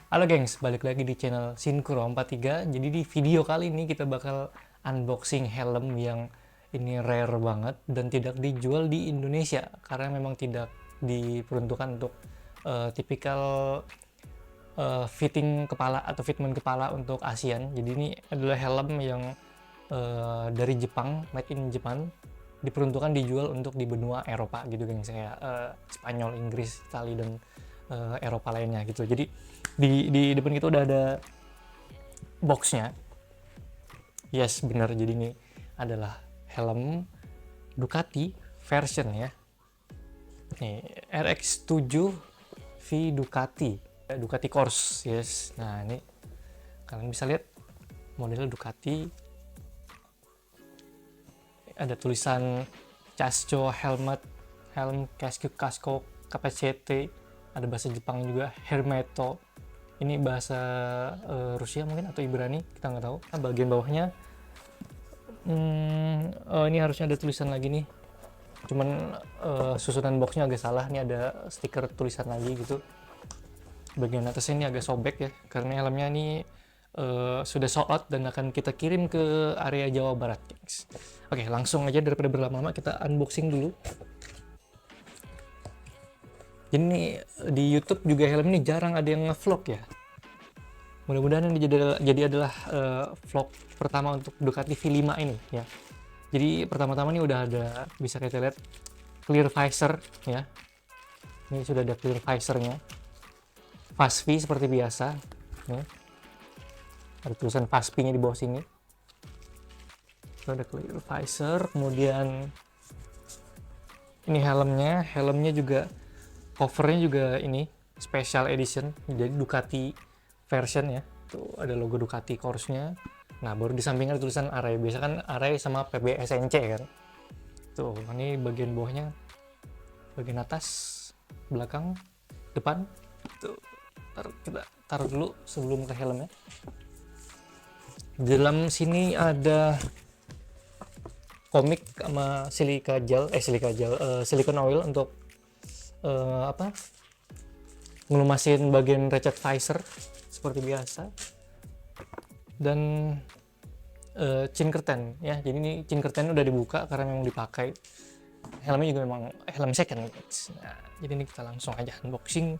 Halo gengs, balik lagi di channel Sinkuro43. Jadi di video kali ini kita bakal unboxing helm yang ini rare banget dan tidak dijual di Indonesia karena memang tidak diperuntukkan untuk tipikal fitting kepala atau fitment kepala untuk ASEAN. Jadi ini adalah helm yang dari Jepang, made in Japan, diperuntukkan dijual untuk di benua Eropa gitu gengs, kayak Spanyol, Inggris, Italia dan Eropa lainnya gitu. Jadi di depan kita udah ada boxnya. Yes, benar. Jadi ini adalah helm Ducati version ya. Nih, RX7 V Ducati. Ducati Corse, yes. Nah, ini kalian bisa lihat model Ducati. Ada tulisan Casco helmet, helm casco capacete. Ada bahasa Jepang juga, Hermeto. Ini bahasa Rusia mungkin atau Ibrani, kita nggak tahu. Nah, bagian bawahnya ini harusnya ada tulisan lagi nih, cuman susunan boxnya agak salah. Ini ada stiker tulisan lagi gitu. Bagian atasnya ini agak sobek ya, karena helmnya ini sudah sold out dan akan kita kirim ke area Jawa Barat, guys. Oke, langsung aja daripada berlama-lama kita unboxing dulu. Ini di YouTube juga helm ini jarang ada yang ngevlog ya. Mudah-mudahan ini jadi adalah vlog pertama untuk Ducati V5 ini ya. Jadi pertama-tama ini udah ada, bisa kita lihat clear visor ya. Ini sudah ada clear visornya. Fast V seperti biasa. Ya. Ada tulisan Fast V-nya di bawah sini. Ada clear visor, kemudian ini helmnya juga, covernya juga ini special edition, jadi Ducati version ya. Tuh ada logo Ducati Corse-nya. Nah, baru di samping ada tulisan Arai. Biasa kan Arai sama PBSNC kan. Tuh, ini bagian bawahnya, bagian atas, belakang, depan. Tuh, kita taruh dulu sebelum ke helmnya. Di dalam sini ada komik sama silicone oil untuk ngelumasin bagian ratchet visor seperti biasa, dan chin curtain ya. Jadi ini chin curtain udah dibuka karena memang dipakai. Helmnya juga memang helm second. Nah, jadi ini kita langsung aja unboxing.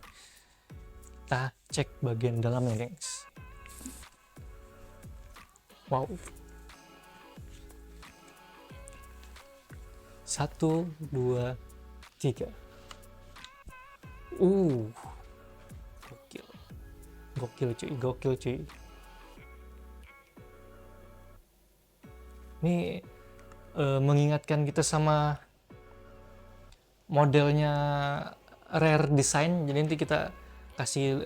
Kita cek bagian dalamnya, gengs. Wow. 1, 2, 3. Gokil cuy. Ini mengingatkan kita sama modelnya Rare Design. Jadi nanti kita kasih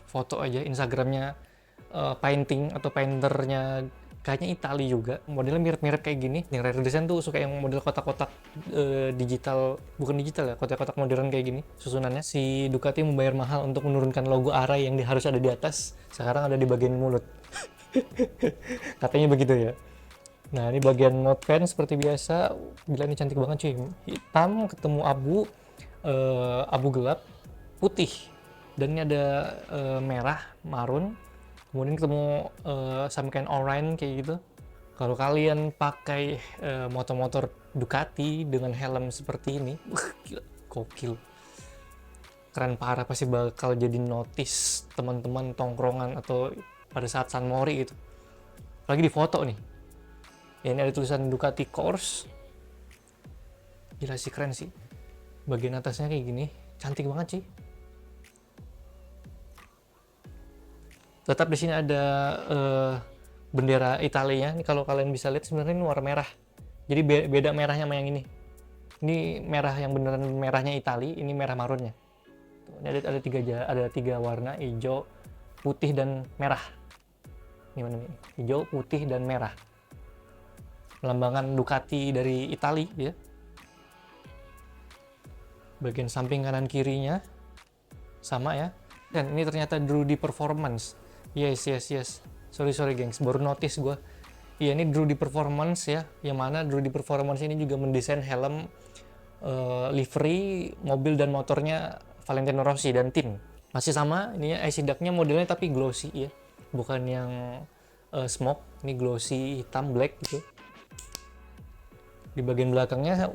foto aja Instagramnya, painting atau painternya kayaknya Italia juga. Modelnya mirip-mirip kayak gini. Yang Rare Design tuh suka yang model kotak-kotak digital, bukan digital ya, kotak-kotak modern kayak gini susunannya. Si Ducati membayar mahal untuk menurunkan logo Arai yang harus ada di atas, sekarang ada di bagian mulut. Katanya begitu ya. Nah, ini bagian mode fan seperti biasa. Gila, ini cantik banget cuy. Hitam ketemu abu gelap, putih, dan ini ada merah, marun. Kemudian ketemu samkan oranye kayak gitu. Kalau kalian pakai motor-motor Ducati dengan helm seperti ini, gila, gokil. Keren parah, pasti bakal jadi notice teman-teman tongkrongan atau pada saat San Mori gitu. Lagi di foto nih. Ya, ini ada tulisan Ducati Corse. Gila sih, keren sih. Bagian atasnya kayak gini, cantik banget sih. Tetap di sini ada bendera Italia. Ini kalau kalian bisa lihat sebenarnya ini warna merah. Jadi beda merahnya sama yang ini. Ini merah yang beneran merahnya Italia, ini merah marunnya. Tuh, ini ada tiga warna, hijau, putih dan merah. Ini mana nih? Hijau, putih dan merah. Melambangkan Ducati dari Italia ya. Bagian samping kanan kirinya sama ya. Dan ini ternyata Drudy Performance. Yes. Sorry gengs, baru notice gue. Iya, ini Drudy Performance ya. Yang mana Drudy Performance ini juga mendesain helm livery mobil dan motornya Valentino Rossi dan tim. Masih sama, ini IC ductnya modelnya tapi glossy ya, bukan yang smoke, ini glossy hitam black gitu. Di bagian belakangnya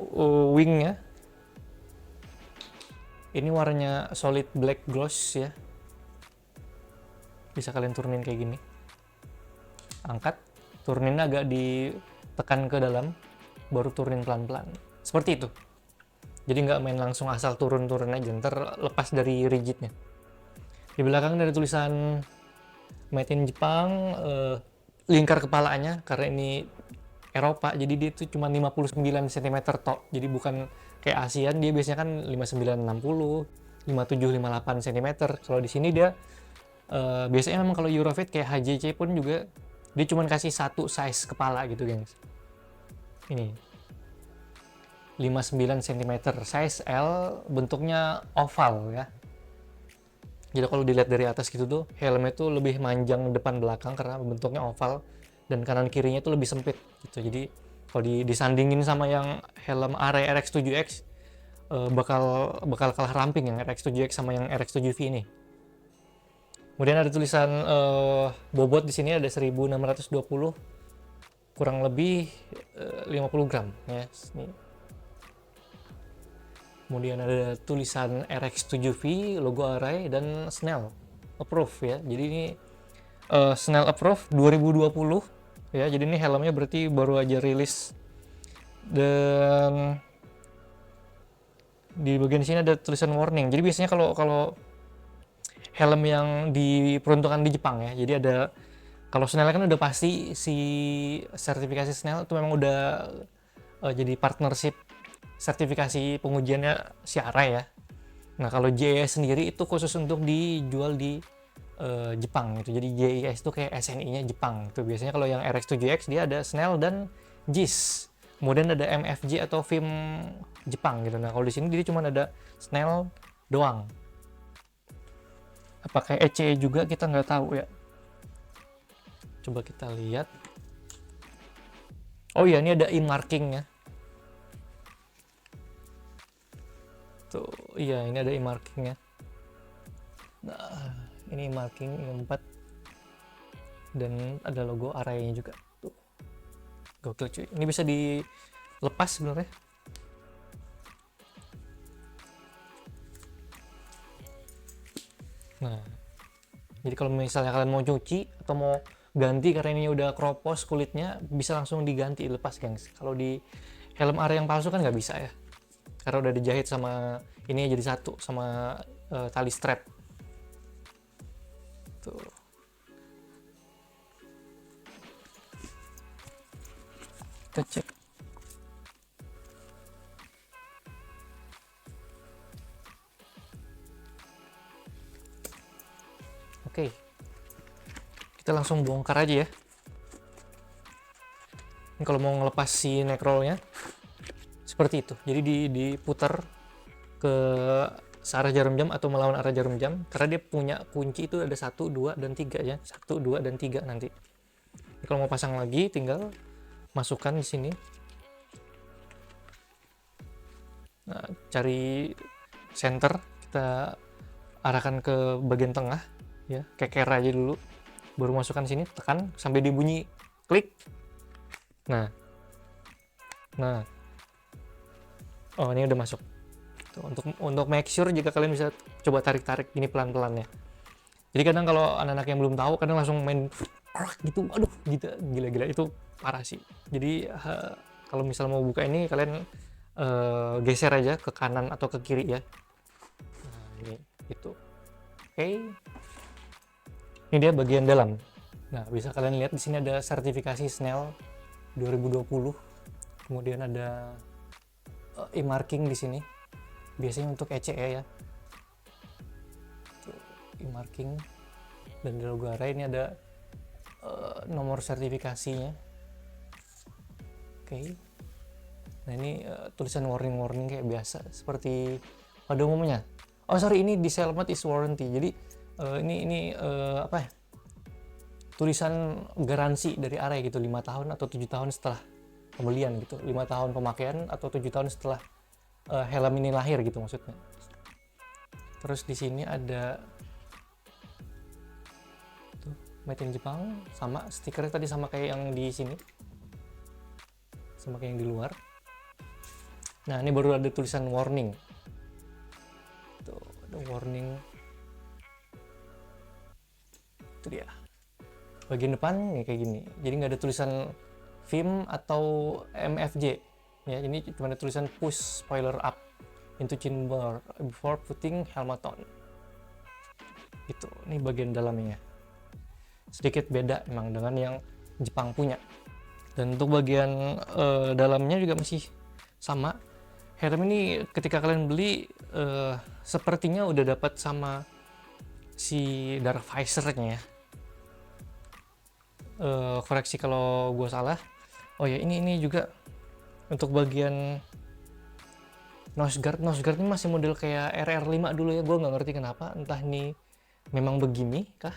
wingnya ini warnanya solid black gloss ya, bisa kalian turunin kayak gini, angkat, turunin agak ditekan ke dalam, baru turunin pelan-pelan seperti itu. Jadi nggak main langsung asal turun-turun aja, ntar lepas dari rigidnya. Di belakang ada tulisan Made in Jepang, lingkar kepalanya karena ini Eropa, jadi dia itu cuma 59 cm tok. Jadi bukan kayak ASEAN, dia biasanya kan 59 60, 57 58 cm. Kalau di sini dia biasanya memang kalau Eurofit kayak HJC pun juga dia cuma kasih satu size kepala gitu, gengs. Ini 59 cm, size L, bentuknya oval ya. Jadi kalau dilihat dari atas gitu tuh, helmnya tuh lebih manjang depan belakang karena bentuknya oval, dan kanan kirinya tuh lebih sempit gitu. Jadi kalau disandingin sama yang helm Array RX7X, bakal kalah ramping yang RX7X sama yang RX7V ini. Kemudian ada tulisan bobot di sini ada 1620, kurang lebih 50 gram ya. Kemudian ada tulisan RX7V, logo Array, dan Snell Approve ya. Jadi ini Snell Approve 2020 ya. Jadi ini helmnya berarti baru aja rilis. Dan di bagian sini ada tulisan warning. Jadi biasanya kalau helm yang diperuntukkan di Jepang ya. Jadi ada, kalau Snell kan udah pasti si sertifikasi Snell itu memang udah jadi partnership sertifikasi pengujiannya si Array ya. Nah kalau JES sendiri itu khusus untuk dijual di Jepang gitu. Jadi JES itu kayak SNI-nya Jepang. Itu biasanya kalau yang RX7X dia ada Snell dan JIS. Kemudian ada MFG atau FIM Jepang gitu. Nah kalau di sini dia cuma ada Snell doang. Apakah ECE juga kita nggak tahu ya. Coba kita lihat. Oh iya, ini ada e-marking ya. Tuh, iya ini ada e-markingnya. Nah, ini e-marking yang 4 dan ada logo Array-nya juga. Tuh. Gokil cuy. Ini bisa dilepas sebenarnya. Nah, jadi kalau misalnya kalian mau cuci atau mau ganti karena ini udah kropos kulitnya, bisa langsung diganti, lepas gengs. Kalau di helm Array yang palsu kan nggak bisa ya, karena udah dijahit sama ini jadi satu sama tali strap tuh. Kita cek. Oke, kita langsung bongkar aja ya. Ini kalau mau ngelepas si neckrollnya seperti itu. Jadi diputar ke searah jarum jam atau melawan arah jarum jam, karena dia punya kunci itu ada 1, 2, dan 3 ya. 1, 2, dan 3 nanti. Jadi kalau mau pasang lagi tinggal masukkan di sini. Nah, cari center, kita arahkan ke bagian tengah ya, keker aja dulu. Baru masukkan sini, tekan sampai dibunyi klik. Nah. Oh, ini udah masuk. Tuh, untuk make sure jika kalian bisa coba tarik-tarik ini pelan-pelan ya. Jadi kadang kalau anak-anak yang belum tahu kadang langsung main gitu, aduh gitu, gila-gila itu parah sih. Jadi kalau misalnya mau buka ini kalian geser aja ke kanan atau ke kiri ya. Nah, ini itu. Oke. Ini dia bagian dalam. Nah, bisa kalian lihat di sini ada sertifikasi Snell 2020. Kemudian ada e-marking di sini. Biasanya untuk ECE ya. E-marking dan di logo Array ini ada nomor sertifikasinya. Oke. Nah, ini tulisan warning kayak biasa seperti pada umumnya. Oh, sorry, ini di helmet is warranty. Jadi ini apa ya? Tulisan garansi dari Array gitu, 5 tahun atau 7 tahun setelah pembelian gitu. 5 tahun pemakaian atau 7 tahun setelah helm ini lahir gitu maksudnya. Terus di sini ada made in Jepang, sama stikernya tadi sama kayak yang di sini, sama kayak yang di luar. Nah ini baru ada tulisan warning, tuh ada warning, itu dia. Bagian depan nih kayak gini, jadi nggak ada tulisan FIM atau MFJ ya, ini cuma ada tulisan push spoiler up into chamber before putting helmet on. Itu ini bagian dalamnya, sedikit beda emang dengan yang Jepang punya. Dan untuk bagian dalamnya juga masih sama. Helm ini ketika kalian beli sepertinya udah dapat sama si dark visornya ya. Koreksi kalau gue salah. Oh ya, ini juga untuk bagian nose guard ini masih model kayak RR5 dulu ya. Gue nggak ngerti kenapa, entah ini memang begini kah,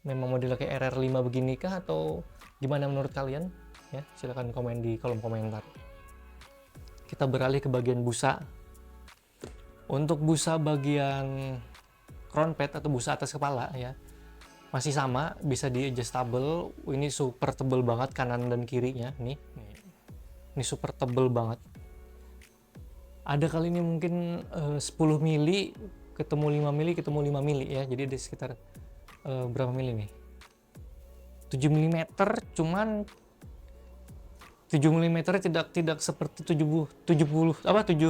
memang model kayak RR5 begini kah, atau gimana menurut kalian ya. Silahkan komen di kolom komentar. Kita beralih ke bagian busa. Untuk busa bagian crown pad atau busa atas kepala ya, masih sama, bisa di adjustable. Ini super tebel banget kanan dan kirinya nih. Ini super tebel banget. Ada kali ini mungkin 10 mili ketemu 5 mili ketemu 5 mili ya. Jadi ada sekitar berapa mili nih? 7 mm, cuman 7 mm tidak seperti 7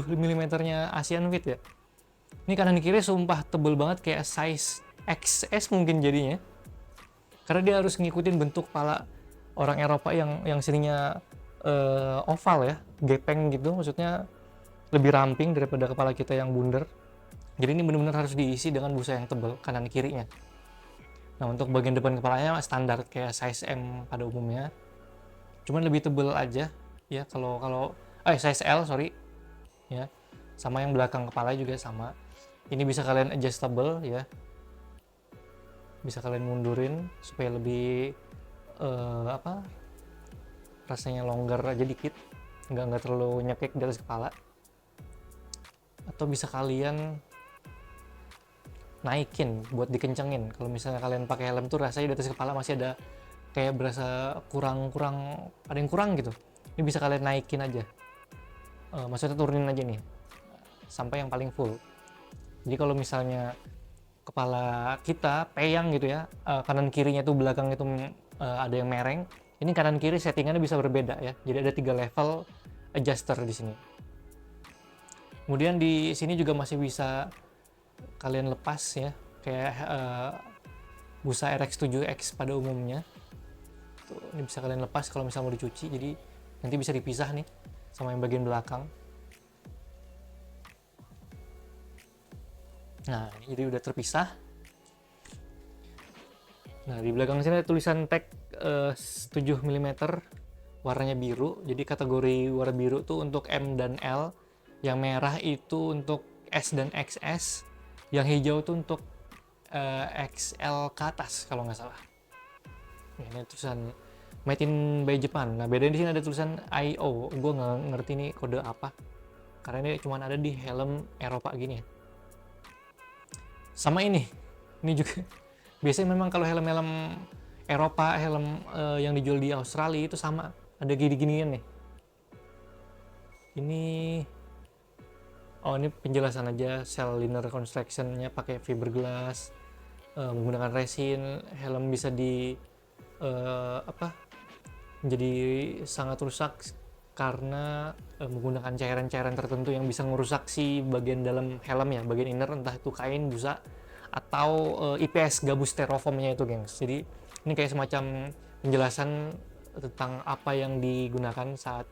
mm-nya Asian Fit ya. Ini kanan kiri sumpah tebel banget, kayak size XS mungkin jadinya, karena dia harus ngikutin bentuk kepala orang Eropa yang sininya oval ya, gepeng gitu, maksudnya lebih ramping daripada kepala kita yang bundar. Jadi ini benar-benar harus diisi dengan busa yang tebal kanan kirinya. Nah untuk bagian depan kepalanya standar kayak size M pada umumnya, cuman lebih tebal aja ya. Kalau size L sorry ya, sama yang belakang kepala juga sama. Ini bisa kalian adjustable ya, bisa kalian mundurin supaya lebih rasanya longgar aja dikit, nggak terlalu nyekek di atas kepala. Atau bisa kalian naikin buat dikencengin. Kalau misalnya kalian pakai helm tuh rasanya di atas kepala masih ada kayak berasa kurang ada yang kurang gitu. Ini bisa kalian naikin aja, maksudnya turunin aja nih sampai yang paling full. Jadi kalau misalnya kepala kita peyang gitu ya, kanan kirinya tuh belakang itu ada yang mereng, ini kanan kiri settingannya bisa berbeda ya. Jadi ada 3 level adjuster di sini. Kemudian di sini juga masih bisa kalian lepas ya, kayak busa RX7X pada umumnya. Tuh, ini bisa kalian lepas kalau misalnya mau dicuci, jadi nanti bisa dipisah nih sama yang bagian belakang. Nah, ini jadi udah terpisah. Nah, di belakang sini ada tulisan tag 7 mm warnanya biru. Jadi kategori warna biru tuh untuk M dan L. Yang merah itu untuk S dan XS. Yang hijau tuh untuk XL ke atas kalau nggak salah. Ini tulisan Made in by Japan. Nah, bedanya di sini ada tulisan IO. Gue nggak ngerti nih kode apa, karena ini cuma ada di helm Eropa gini ya. Sama ini juga biasanya memang kalau helm-helm Eropa, helm yang dijual di Australia itu sama, ada gini-ginian nih. Ini penjelasan aja, cell liner construction-nya pakai fiberglass, menggunakan resin, helm bisa menjadi sangat rusak karena menggunakan cairan-cairan tertentu yang bisa merusak si bagian dalam helm ya, bagian inner, entah itu kain, busa, atau IPS gabus styrofoamnya itu gengs. Jadi ini kayak semacam penjelasan tentang apa yang digunakan saat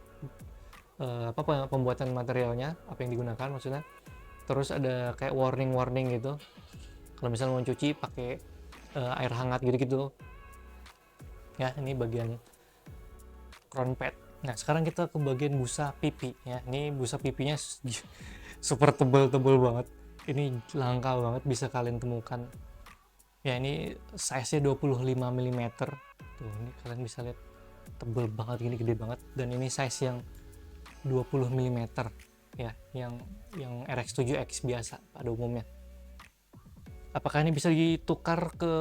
pembuatan materialnya, apa yang digunakan maksudnya. Terus ada kayak warning gitu kalau misalnya mau cuci pakai air hangat gitu-gitu ya. Ini bagian crown pad. Nah sekarang kita ke bagian busa pipi ya. Ini busa pipinya super tebel banget. Ini langka banget bisa kalian temukan ya. Ini size nya 25 mm tuh, ini kalian bisa lihat tebel banget, gini gede banget. Dan ini size yang 20 mm ya, yang RX7X biasa pada umumnya. Apakah ini bisa ditukar ke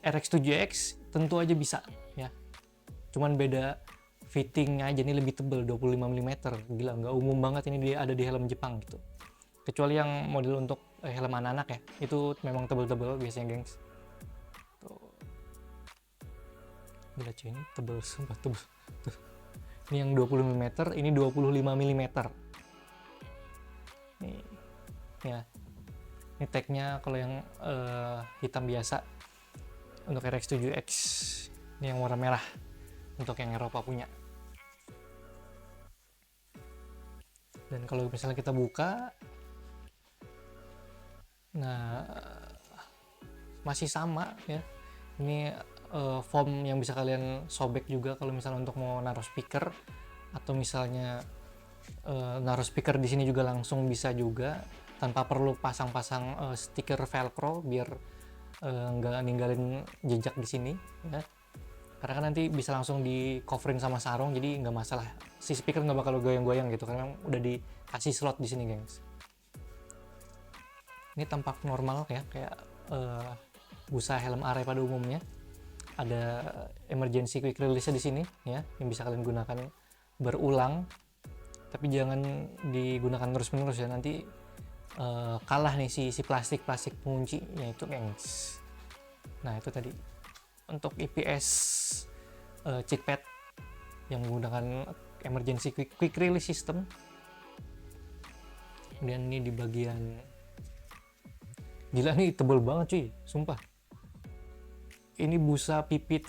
RX-7X tentu aja bisa ya. Cuman beda fittingnya aja, ini lebih tebal 25 mm. Gila, nggak umum banget ini dia ada di helm Jepang gitu. Kecuali yang model untuk helm anak-anak ya, itu memang tebal-tebal biasanya gengs. Tuh. Gila cuy, ini tebal, sumpah tebal. Tuh. Ini yang 20 mm, ini 25 mm. Nih, ya. Ini tagnya kalau yang hitam biasa untuk RX-7X, ini yang warna merah untuk yang Eropa punya. Dan kalau misalnya kita buka, nah masih sama ya. Ini foam yang bisa kalian sobek juga kalau misalnya untuk mau naruh speaker, atau misalnya naruh speaker di sini juga langsung bisa juga tanpa perlu pasang-pasang stiker velcro biar nggak ninggalin jejak di sini ya. Karena kan nanti bisa langsung di coverin sama sarung, jadi nggak masalah. Si speaker nggak bakal goyang-goyang gitu, karena udah dikasih slot di sini, gengs. Ini tampak normal ya, kayak busa helm array pada umumnya. Ada emergency quick release di sini ya, yang bisa kalian gunakan berulang. Tapi jangan digunakan terus-menerus ya, nanti kalah nih si plastik penguncinya itu, gengs. Nah itu tadi untuk IPS cheekpad yang menggunakan emergency quick release system. Kemudian ini di bagian, gila nih tebel banget cuy, sumpah. Ini busa pipi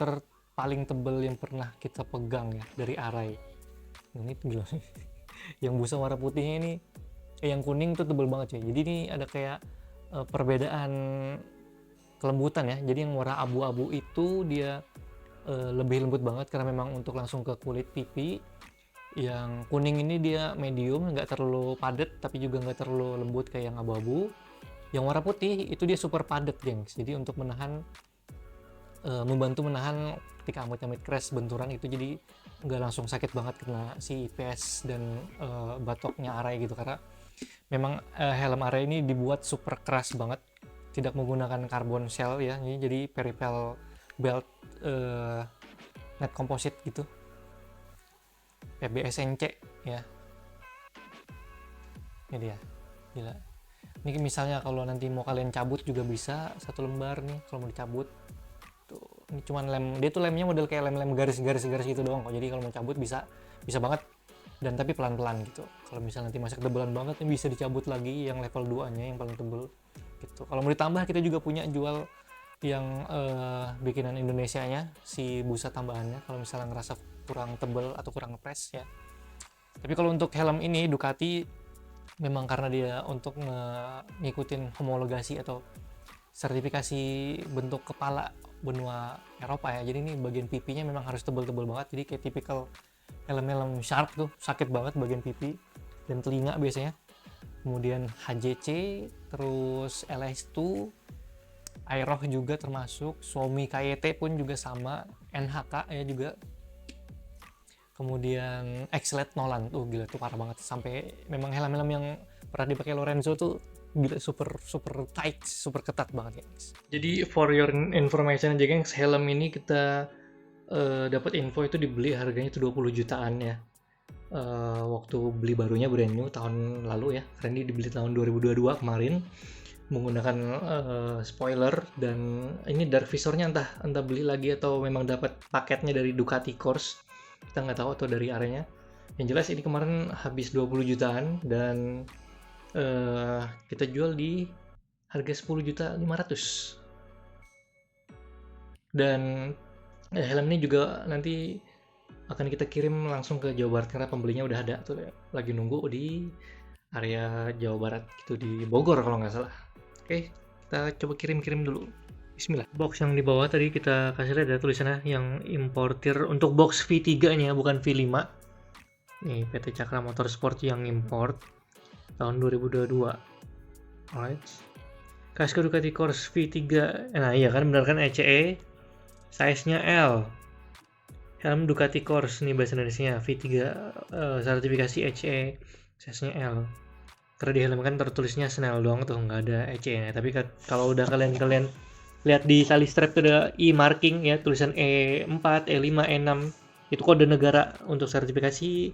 paling tebel yang pernah kita pegang ya dari Arai. Ini gila nih. Yang busa warna putihnya ini, yang kuning tuh tebel banget cuy. Jadi ini ada kayak perbedaan kelembutan ya. Jadi yang warna abu-abu itu dia lebih lembut banget karena memang untuk langsung ke kulit pipi. Yang kuning ini dia medium, nggak terlalu padat tapi juga nggak terlalu lembut kayak yang abu-abu. Yang warna putih itu dia super padat, gengs. Jadi untuk menahan, membantu menahan ketika amit-amit crash benturan itu, jadi nggak langsung sakit banget kena si IPS dan batoknya Arai gitu. Karena memang helm Arai ini dibuat super keras banget, tidak menggunakan carbon shell ya, jadi peripheral belt net composite gitu, PBSNC ya. Ini dia, gila. Ini misalnya kalau nanti mau kalian cabut juga bisa satu lembar nih kalau mau dicabut. Tuh, ini cuman lem, dia tuh lemnya model kayak lem-lem garis-garis gitu doang kok. Jadi kalau mau cabut bisa banget, dan tapi pelan-pelan gitu. Kalau misalnya nanti masih ketebalan banget, ini bisa dicabut lagi yang level 2-nya yang paling tebel gitu. Kalau mau ditambah, kita juga punya jual yang bikinan Indonesianya, si busa tambahannya kalau misalnya ngerasa kurang tebel atau kurang ngepres ya. Tapi kalau untuk helm ini Ducati memang karena dia untuk ngikutin homologasi atau sertifikasi bentuk kepala benua Eropa ya, jadi ini bagian pipinya memang harus tebel-tebel banget. Jadi kayak tipikal helm-helm shark tuh, sakit banget bagian pipi dan telinga biasanya. Kemudian HJC, terus LS2, Aeroh juga termasuk, Suomi KYT pun juga sama, NHK ya juga. Kemudian X-Led Nolan tuh gila tuh parah banget, sampai memang helm-helm yang pernah dipakai Lorenzo tuh gila super tight, super ketat banget ya guys. Jadi for your information aja gengs, helm ini kita dapat info itu dibeli harganya itu 20 jutaan ya. Waktu beli barunya brand new tahun lalu ya, karena ini dibeli tahun 2022 kemarin menggunakan spoiler, dan ini dark visornya entah beli lagi atau memang dapat paketnya dari Ducati Course, kita nggak tahu, atau dari arenya. Yang jelas ini kemarin habis 20 jutaan dan kita jual di harga 10.500.000. Dan helm ini juga nanti akan kita kirim langsung ke Jawa Barat karena pembelinya udah ada tuh, lagi nunggu di area Jawa Barat gitu, di Bogor kalau nggak salah. Oke, kita coba kirim dulu. Bismillah. Box yang di bawah tadi kita kasih lihat ada tulisannya yang importir untuk box V3 nya, bukan V5. Nih PT Cakra Motorsport yang import tahun 2022. Alright. Kasko Ducati Course V3. Nah iya kan, benar kan, ECE. Size-nya L. Helm Ducati Course nih bahasa Indonesia, V3 sertifikasi ECE, size-nya L. Karena di helm kan tertulisnya Snell doang tuh, nggak ada ECE-nya. Tapi kalau udah kalian Lihat di tali strap itu ada E marking ya, tulisan E4, E5, E6. Itu kode negara untuk sertifikasi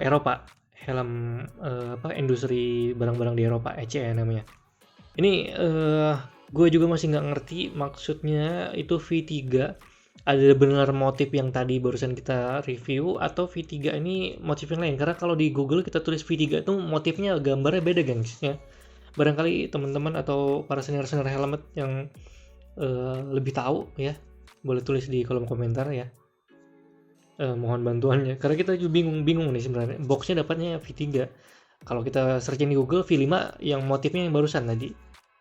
Eropa. Helm industri barang-barang di Eropa, ECE namanya. Ini gue juga masih nggak ngerti maksudnya itu V3 ada benar motif yang tadi barusan kita review atau V3 ini motif yang lain, karena kalau di Google kita tulis V3 itu motifnya gambarnya beda gengs ya. Barangkali teman-teman atau para senior-senior helmet yang lebih tahu ya, boleh tulis di kolom komentar ya. Mohon bantuannya karena kita juga bingung nih sebenarnya boxnya dapatnya V3, kalau kita searching di Google V5 yang motifnya yang barusan tadi,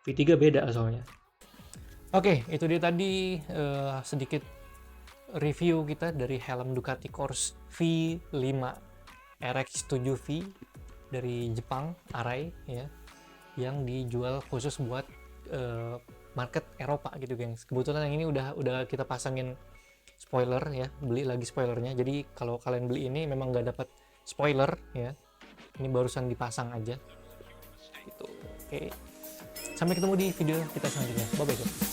V3 beda soalnya. Oke, itu dia tadi sedikit review kita dari helm Ducati Course V5 RX7V dari Jepang, Arai ya, yang dijual khusus buat market Eropa gitu gengs. Kebetulan yang ini udah kita pasangin spoiler ya, beli lagi spoilernya. Jadi kalau kalian beli ini memang nggak dapat spoiler ya, ini barusan dipasang aja gitu. Oke, sampai ketemu di video kita selanjutnya. Bye bye.